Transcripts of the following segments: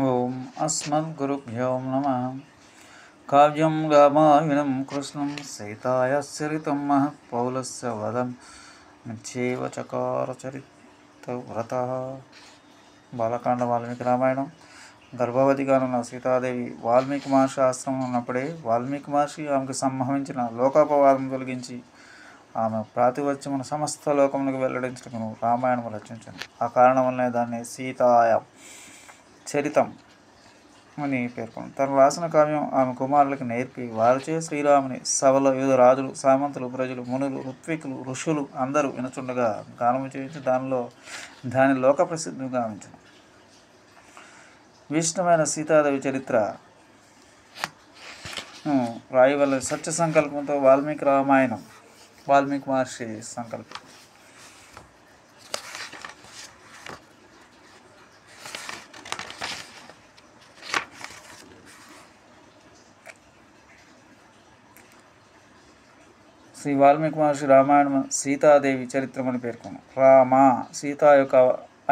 ఓం అస్మద్గురుభ్యో నమః. కావ్యం రామాయణం కృష్ణం సీతాయ చరితం మహత్ పౌలస్య వదం నిత్యేవ చకార చరిత్రవ్రత. బాలకాండ వాల్మీకి రామాయణం. గర్భవతిగా ఉన్న సీతాదేవి వాల్మీకి మహర్షి ఆశ్రమం ఉన్నప్పుడే వాల్మీకి మహర్షి ఆమెకు సంభవించిన లోకాపవాదం తొలగించి ఆమె ప్రాతివత్యమును సమస్త లోకములకు వెల్లడించటకు రామాయణం రచించింది. ఆ కారణం వల్లనే దాన్ని సీతాయ చరితం అని పేర్కొంది. తను రాసిన కావ్యం ఆమె కుమారులకు నేర్పి వారిచే శ్రీరాముని సభలో వివిధ రాజులు, సామంతులు, ప్రజలు, మునులు, ఋత్వికులు, ఋషులు అందరూ వినుచుండగా గానము చేయించి దాని లోక ప్రసిద్ధి గావించను. విశిష్టమైన సీతాదేవి చరిత్ర రాయవల్ల సత్య సంకల్పంతో వాల్మీకి రామాయణం వాల్మీకి మహర్షి సంకల్పం. శ్రీ వాల్మీకి మహర్షి రామాయణం సీతాదేవి చరిత్రమని పేర్కొన్నాం. రామ సీత యొక్క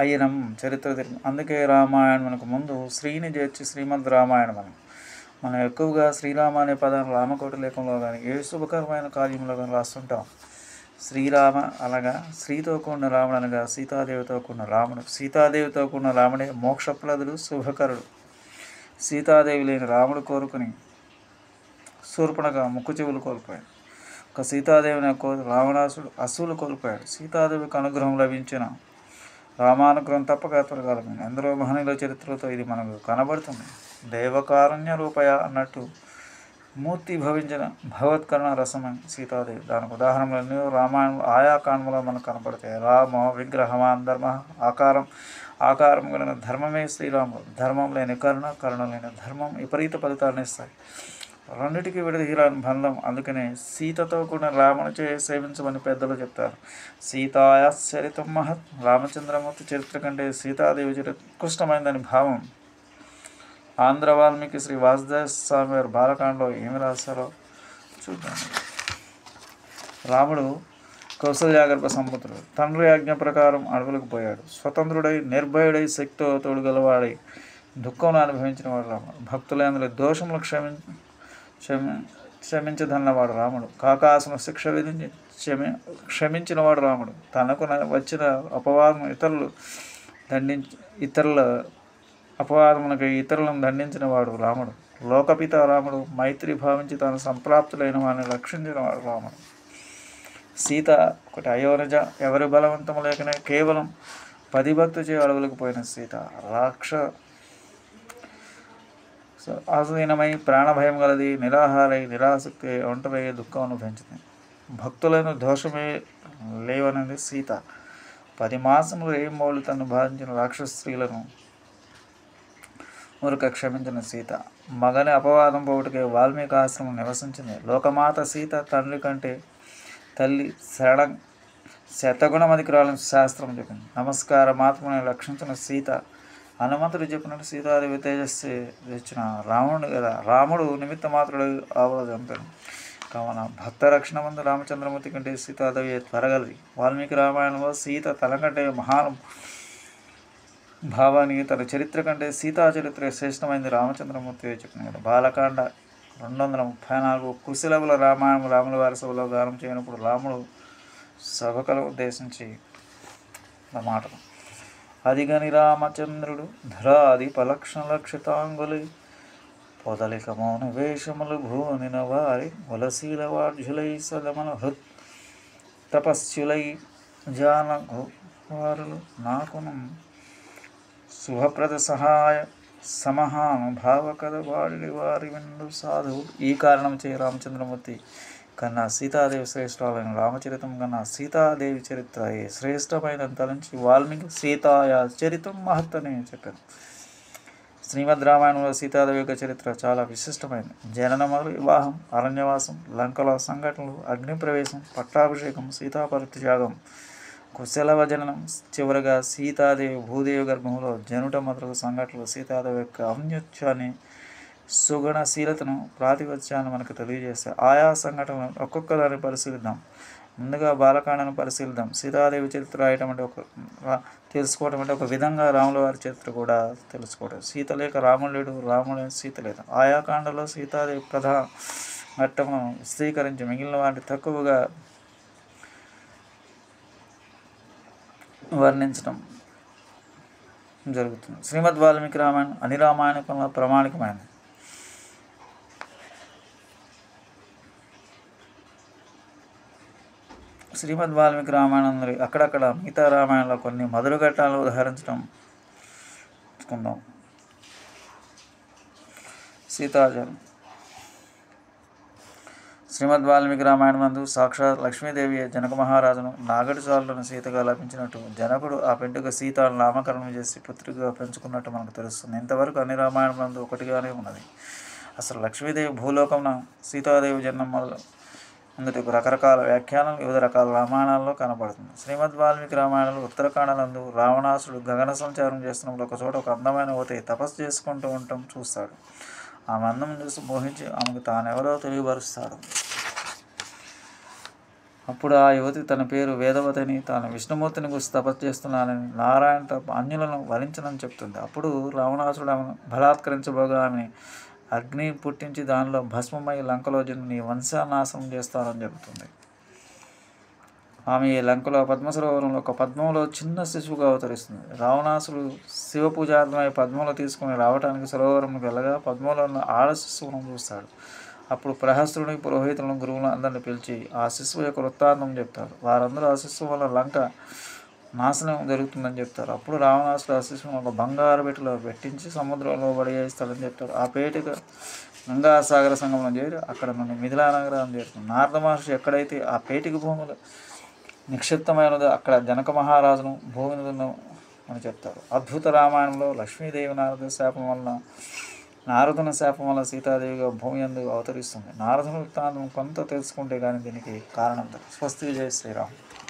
అయ్యనం చరిత్ర తెలియదు. అందుకే రామాయణమునకు ముందు శ్రీని చేర్చి శ్రీమద్ రామాయణం అని. మనం ఎక్కువగా శ్రీరామ అనే పదాన్ని రామకోటి లేఖంలో కానీ ఏ శుభకరమైన కార్యంలో కానీ రాస్తుంటాం. శ్రీరామ అనగా శ్రీతో కూడిన రాముడు అనగా సీతాదేవితో కూడిన రాముడు. సీతాదేవితో కూడిన రాముడే మోక్షప్రదుడు, శుభకరుడు. సీతాదేవి లేని రాముడు కోరుకుని శూర్పణగా ముక్కు చెవులు కోల్పోయాడు. ఒక సీతాదేవిని రావణాసుడు అసూలు కోల్పోయాడు. సీతాదేవికి అనుగ్రహం లభించిన రామానుగ్రహం తప్పక త్వరగాలమైంది. ఎందరో మహనీయుల చరిత్రలతో ఇది మనకు కనబడుతుంది. దేవకారుణ్య రూపయ అన్నట్టు మూర్తి భవించిన భగవత్కరుణ రసమని సీతాదేవి. దానికి ఉదాహరణలు రామాయణంలో ఆయా కాండములో మనకు కనపడతాయి. రామ విగ్రహవాన్ ధర్మ ఆకారం కలిగిన ధర్మమే శ్రీరాముడు. ధర్మం లేని కరుణ, కరుణ లేని ధర్మం విపరీత ఫలితాలను ఇస్తాయి. రెండిటికి విడదీరాని బంధం. అందుకనే సీతతో కూడిన రామునిచే సేవించమని పెద్దలు చెప్తారు. సీతాయ చరితం మహత్. రామచంద్రమూర్తి చరిత్ర కంటే సీతాదేవి చరిత్ర ఉత్కృష్టమైందని భావం. ఆంధ్ర వాల్మీకి శ్రీ వాసుదేవ స్వామి వారి బాలకాండలో ఏమి రాశారో చూద్దాం. రాముడు కౌసల్యాగర్భ సంపుత్రుడు. తండ్రి ఆజ్ఞ ప్రకారం అడవులకు పోయాడు. స్వతంత్రుడై నిర్భయుడై శక్తితో తోడుగలవాడై దుఃఖంను అనుభవించిన వాడు రాముడు. భక్తులందరి దోషములు క్షమించదన్నవాడు రాముడు. కాకాసును శిక్ష విధించి క్షమించినవాడు రాముడు. తనకు వచ్చిన ఇతరులను దండించిన వాడు రాముడు. లోకపిత రాముడు. మైత్రి భావించి తాను సంప్రాప్తులైన వారిని రక్షించినవాడు రాముడు. సీత ఒకటి అయోనిజ. ఎవరి బలవంతము లేకనే కేవలం 10 భక్తుచే అడవులకు పోయిన సీత ఆసీనమై ప్రాణభయం గలది, నిరాహారై నిరాసక్తి ఒంటరై దుఃఖం అనుభవించింది. భక్తులను దోషమే లేవనది సీత. 10 మాసములు రేయింబౌళ్ళు తను బాధించిన రాక్షస స్త్రీలను ఊరిక క్షమించిన సీత. మగని అపవాదం పోవుటకే వాల్మీకి ఆశ్రమం నివసించింది. లోకమాత సీత తండ్రి కంటే తల్లి శతగుణమధికురాలని శాస్త్రం చెప్పింది. నమస్కార మాత్రమే రక్షించిన సీత. హనుమంతుడు చెప్పినట్టు సీతాదేవి తేజస్సు తెచ్చిన రాముడు కదా. రాముడు నిమిత్త మాత్రుడు ఆవులు చంపాడు. కావున భక్త రక్షణ మందు రామచంద్రమూర్తి కంటే సీతాదేవి త్వరగలది. వాల్మీకి రామాయణంలో సీత తన కంటే మహాన్ భావానికి తన చరిత్ర కంటే సీతా చరిత్ర శ్రేష్టమైంది రామచంద్రమూర్తి చెప్పిన కదా. బాలకాండ 234. కుశలవుల రామాయణం రాముల వారి సభలో గానం చేయనప్పుడు రాముడు సభకలు ఉద్దేశించి మాటలు. అదిగని రామచంద్రుడు ధరాధిపలక్షణలక్షితాంగులై పొదలిక మౌన వేషములు భూనిన వారి వలశీలవార్జులై సదమల హృత్ తపస్సులై జానవారులు నాకును శుభప్రద సహాయ సమహానుభావకద వాడి వారి విందు సాధువు. ఈ కారణం చే రామచంద్రమూర్తి కన్నా సీతాదేవి శ్రేష్ఠాలైన రామచరితం కన్నా సీతాదేవి చరిత్ర శ్రేష్టమైన తలంచి వాల్మీకి సీతాయ చరితం మహత్ అని చెప్పారు. శ్రీమద్ రామాయణంలో సీతాదేవి యొక్క చరిత్ర చాలా విశిష్టమైనది. జననం మొదలు వివాహం, అరణ్యవాసం, లంకలో సంఘటనలు, అగ్నిప్రవేశం, పట్టాభిషేకం, సీతాపరిత్యాగం, కుశలవ జననం, చివరగా సీతాదేవి భూదేవి గర్భంలో జనుట మొదలగు సంఘటనలు సీతాదేవి యొక్క ఔన్నత్యాన్ని, సుగుణశీలతను, ప్రాతిపత్యాన్ని మనకు తెలియజేస్తాయి. ఆయా సంఘటనలను ఒక్కొక్కదాన్ని పరిశీలిద్దాం. ముందుగా బాలకాండను పరిశీలిద్దాం. సీతాదేవి చరిత్ర రాయటం అంటే తెలుసుకోవటం అంటే ఒక విధంగా రాముల వారి చరిత్ర కూడా తెలుసుకోవడం. సీత లేక రాముడు లేడు, రాముడు సీత లేదు. ఆయా కాండలో సీతాదేవి ప్రధాన ఘట్టమును విశదీకరించి మిగిలిన వాటిని తక్కువగా వర్ణించడం జరుగుతుంది. శ్రీమద్ వాల్మీకి రామాయణం అన్ని రామాయణంలో ప్రామాణికమైనది. శ్రీమద్ వాల్మీకి రామాయణం అక్కడక్కడ మిగతా రామాయణంలో కొన్ని మధుర ఘట్టాలను ఉదాహరించడం చూసుకుందాం. సీతాజలం. శ్రీమద్ వాల్మీకి రామాయణం నందు సాక్షాత్ లక్ష్మీదేవి జనక మహారాజును నాగటి చాలులను సీతగా లభించినట్టు జనకుడు ఆ పెంటుక సీతను నామకరణం చేసి పుత్రికగా పెంచుకున్నట్టు మనకు తెలుస్తుంది. ఇంతవరకు అన్ని రామాయణం నందు ఒకటిగానే ఉన్నది. అసలు లక్ష్మీదేవి భూలోకమున సీతాదేవి జన్మం ముందుకు రకరకాల వ్యాఖ్యానాలు వివిధ రకాల రామాయణాల్లో కనబడుతుంది. శ్రీమద్ వాల్మీకి రామాయణంలో ఉత్తరాఖండనందు రావణాసుడు గగన సంచారం చేస్తున్నప్పుడు ఒక చోట ఒక అందమైన యువతి తపస్సు చేసుకుంటూ ఉండటం చూస్తాడు. ఆమె అందం చూసి మోహించి ఆమెకు తానెవరో తెలియపరుస్తాడు. అప్పుడు ఆ యువతి తన పేరు వేదవతిని, తాను విష్ణుమూర్తిని గురించి తపస్సు చేస్తున్నానని, నారాయణ తప్ప అన్యులను వరించనని చెప్తుంది. అప్పుడు రావణాసుడు ఆమెను బలాత్కరించబోగా ఆమెని అగ్ని పుట్టించి దానిలో భస్మమై లంకలో జన్మి నీ వంశానాశనం చేస్తానని చెబుతుంది. ఆమె ఈ లంకలో పద్మసరోవరంలో ఒక పద్మంలో చిన్న శిశువుగా అవతరిస్తుంది. రావణాసుడు శివపూజార్థమై పద్మంలో తీసుకుని రావడానికి సరోవరంకి వెళ్ళగా పద్మంలో ఉన్న ఆడ శిశువును చూస్తాడు. అప్పుడు ప్రహస్తుడిని, పురోహితులను, గురువులను అందరిని పిలిచి ఆ శిశువు యొక్క వృత్తాంతం చెప్తారు. వారందరూ ఆ శిశువు వల్ల లంక నాశనం జరుగుతుందని చెప్తారు. అప్పుడు రావణాసుడు ఆ శిశువును ఒక బంగారు పెట్టెలో పెట్టించి సముద్రంలో పడేస్తాడని చెప్తారు. ఆ పేటిక గంగాసాగర సంగంలో చేరి అక్కడ నుండి మిథిలా నగరం చేరుతుంది. నారద మహర్షి ఎక్కడైతే ఆ పేటిక భూములు నిక్షిప్తమైనదో అక్కడ జనక మహారాజును భూమిని అని చెప్తారు. అద్భుత రామాయణంలో లక్ష్మీదేవి నారదుని శాపం వల్ల సీతాదేవిగా భూమి యందు అవతరిస్తుంది. నారదుని వృత్తాంతం కొంత తెలుసుకుంటే కానీ దీనికి కారణం స్వస్తి. జయ శ్రీరామ్.